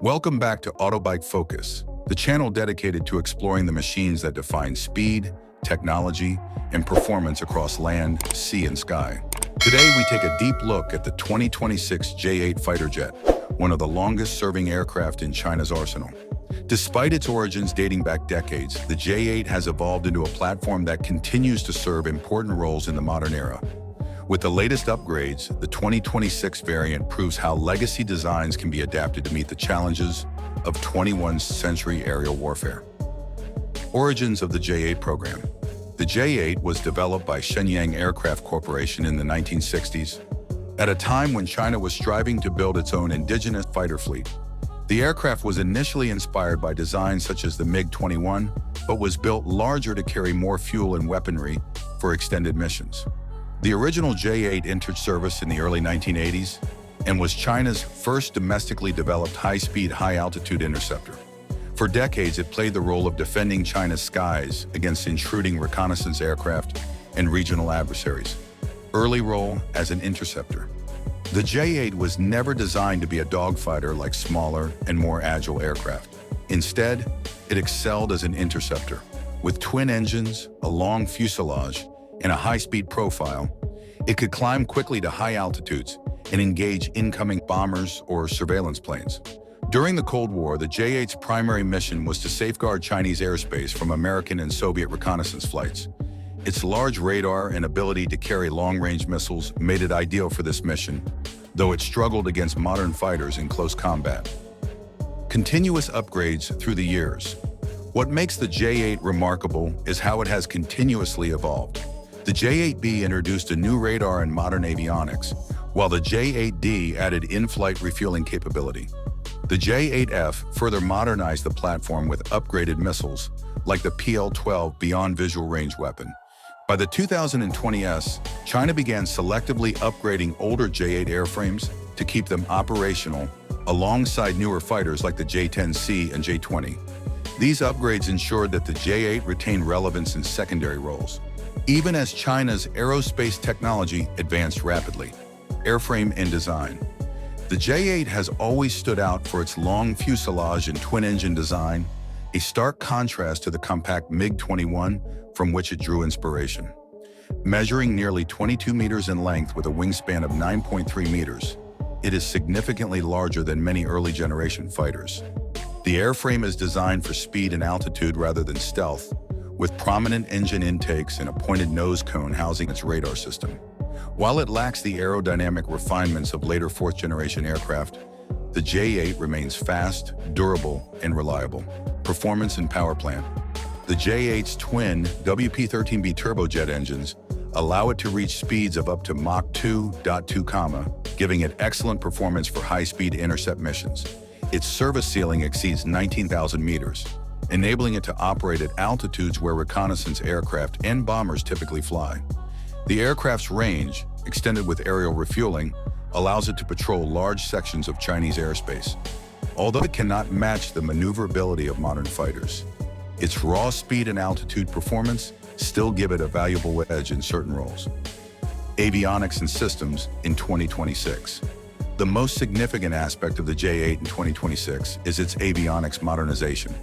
Welcome back to Autobike Focus, the channel dedicated to exploring the machines that define speed, technology, and performance across land, sea, and sky. Today, we take a deep look at the 2026 J-8 fighter jet, one of the longest-serving aircraft in China's arsenal. Despite its origins dating back decades, the J-8 has evolved into a platform that continues to serve important roles in the modern era. With the latest upgrades, the 2026 variant proves how legacy designs can be adapted to meet the challenges of 21st century aerial warfare. Origins of the J-8 program. The J-8 was developed by Shenyang Aircraft Corporation in the 1960s, at a time when China was striving to build its own indigenous fighter fleet. The aircraft was initially inspired by designs such as the MiG-21, but was built larger to carry more fuel and weaponry for extended missions. The original J-8 entered service in the early 1980s and was China's first domestically developed high-speed, high-altitude interceptor. For decades, it played the role of defending China's skies against intruding reconnaissance aircraft and regional adversaries. Early role as an interceptor. The J-8 was never designed to be a dogfighter like smaller and more agile aircraft. Instead, it excelled as an interceptor. With twin engines, a long fuselage, and a high-speed profile, it could climb quickly to high altitudes and engage incoming bombers or surveillance planes. During the Cold War, the J-8's primary mission was to safeguard Chinese airspace from American and Soviet reconnaissance flights. Its large radar and ability to carry long-range missiles made it ideal for this mission, though it struggled against modern fighters in close combat. Continuous upgrades through the years. What makes the J-8 remarkable is how it has continuously evolved. The J-8B introduced a new radar and modern avionics, while the J-8D added in-flight refueling capability. The J-8F further modernized the platform with upgraded missiles, like the PL-12 Beyond Visual Range weapon. By the 2020s, China began selectively upgrading older J-8 airframes to keep them operational, alongside newer fighters like the J-10C and J-20. These upgrades ensured that the J-8 retained relevance in secondary roles, even as China's aerospace technology advanced rapidly. Airframe and design. The J-8 has always stood out for its long fuselage and twin-engine design, a stark contrast to the compact MiG-21 from which it drew inspiration. Measuring nearly 22 meters in length with a wingspan of 9.3 meters, it is significantly larger than many early-generation fighters. The airframe is designed for speed and altitude rather than stealth, with prominent engine intakes and a pointed nose cone housing its radar system. While it lacks the aerodynamic refinements of later fourth-generation aircraft, the J-8 remains fast, durable, and reliable. Performance and power plant. The J-8's twin WP-13B turbojet engines allow it to reach speeds of up to Mach 2.2, giving it excellent performance for high-speed intercept missions. Its service ceiling exceeds 19,000 meters, enabling it to operate at altitudes where reconnaissance aircraft and bombers typically fly. The aircraft's range, extended with aerial refueling, allows it to patrol large sections of Chinese airspace. Although it cannot match the maneuverability of modern fighters, its raw speed and altitude performance still give it a valuable edge in certain roles. Avionics and systems in 2026. The most significant aspect of the J-8 in 2026 is its avionics modernization.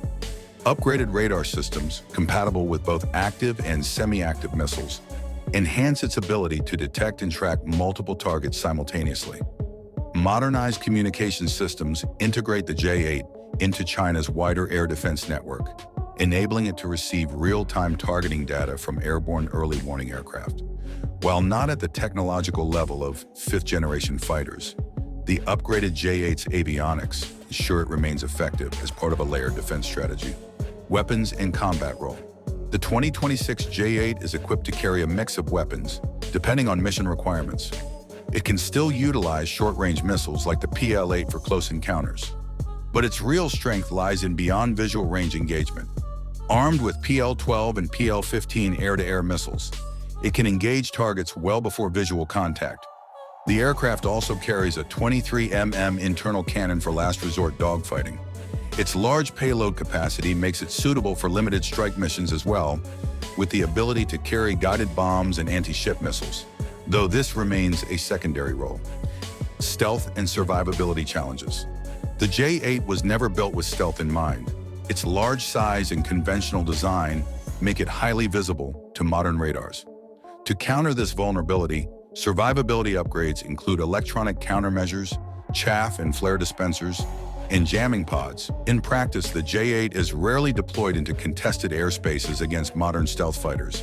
Upgraded radar systems, compatible with both active and semi-active missiles, enhance its ability to detect and track multiple targets simultaneously. Modernized communication systems integrate the J-8 into China's wider air defense network, enabling it to receive real-time targeting data from airborne early warning aircraft. While not at the technological level of fifth-generation fighters, the upgraded J-8's avionics ensure it remains effective as part of a layered defense strategy. Weapons and combat role. The 2026 J-8 is equipped to carry a mix of weapons, depending on mission requirements. It can still utilize short-range missiles like the PL-8 for close encounters, but its real strength lies in beyond visual range engagement. Armed with PL-12 and PL-15 air-to-air missiles, it can engage targets well before visual contact. The aircraft also carries a 23 internal cannon for last resort dogfighting. Its large payload capacity makes it suitable for limited strike missions as well, with the ability to carry guided bombs and anti-ship missiles, though this remains a secondary role. Stealth and survivability challenges. The J-8 was never built with stealth in mind. Its large size and conventional design make it highly visible to modern radars. To counter this vulnerability, survivability upgrades include electronic countermeasures, chaff and flare dispensers, and jamming pods. In practice, the J-8 is rarely deployed into contested airspaces against modern stealth fighters.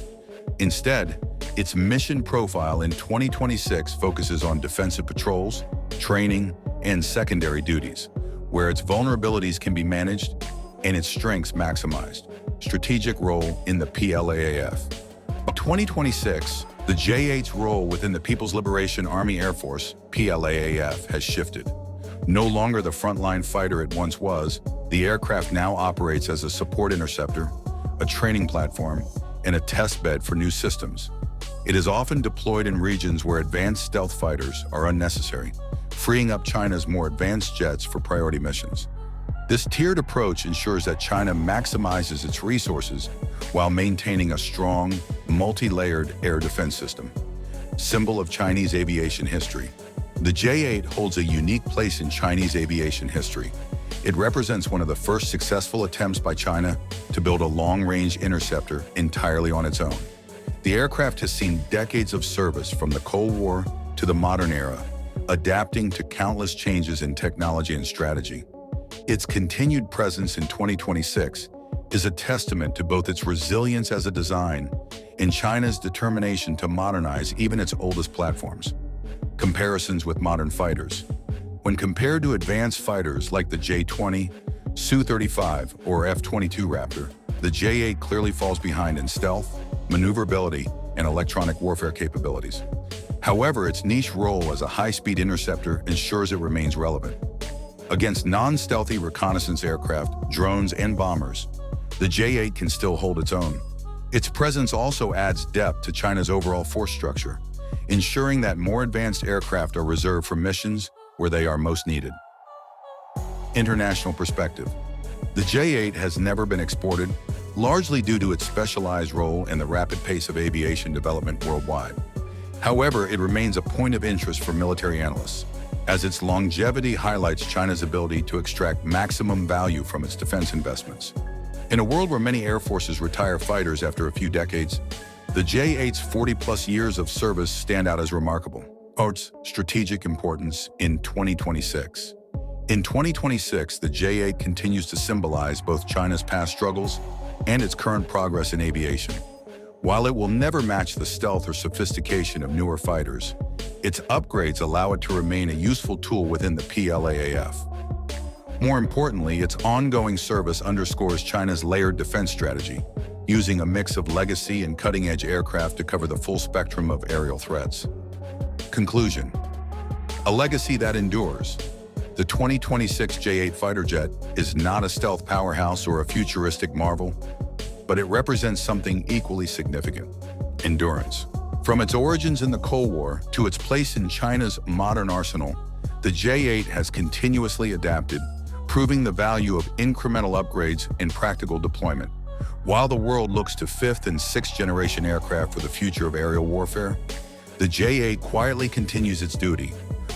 Instead, its mission profile in 2026 focuses on defensive patrols, training, and secondary duties, where its vulnerabilities can be managed and its strengths maximized. Strategic role in the PLAAF. In 2026, the J-8's role within the People's Liberation Army Air Force, PLAAF, has shifted. No longer the frontline fighter it once was, the aircraft now operates as a support interceptor, a training platform, and a test bed for new systems. It is often deployed in regions where advanced stealth fighters are unnecessary, freeing up China's more advanced jets for priority missions. This tiered approach ensures that China maximizes its resources while maintaining a strong, multi-layered air defense system. Symbol of Chinese aviation history. The J-8 holds a unique place in Chinese aviation history. It represents one of the first successful attempts by China to build a long-range interceptor entirely on its own. The aircraft has seen decades of service from the Cold War to the modern era, adapting to countless changes in technology and strategy. Its continued presence in 2026 is a testament to both its resilience as a design and China's determination to modernize even its oldest platforms. Comparisons with modern fighters. When compared to advanced fighters like the J-20, Su-35, or F-22 Raptor, the J-8 clearly falls behind in stealth, maneuverability, and electronic warfare capabilities. However, its niche role as a high-speed interceptor ensures it remains relevant. Against non-stealthy reconnaissance aircraft, drones, and bombers, the J-8 can still hold its own. Its presence also adds depth to China's overall force structure, ensuring that more advanced aircraft are reserved for missions where they are most needed. International perspective. The J-8 has never been exported, largely due to its specialized role and the rapid pace of aviation development worldwide. However, it remains a point of interest for military analysts, as its longevity highlights China's ability to extract maximum value from its defense investments. In a world where many air forces retire fighters after a few decades, the J-8's 40-plus years of service stand out as remarkable. Its strategic importance in 2026. In 2026, the J-8 continues to symbolize both China's past struggles and its current progress in aviation. While it will never match the stealth or sophistication of newer fighters, its upgrades allow it to remain a useful tool within the PLAAF. More importantly, its ongoing service underscores China's layered defense strategy, using a mix of legacy and cutting-edge aircraft to cover the full spectrum of aerial threats. Conclusion. A legacy that endures. The 2026 J-8 fighter jet is not a stealth powerhouse or a futuristic marvel, but it represents something equally significant: endurance. From its origins in the Cold War to its place in China's modern arsenal, the J-8 has continuously adapted, proving the value of incremental upgrades and practical deployment. While the world looks to 5th and 6th generation aircraft for the future of aerial warfare, the J-8 quietly continues its duty,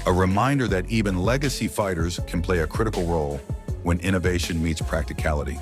a reminder that even legacy fighters can play a critical role when innovation meets practicality.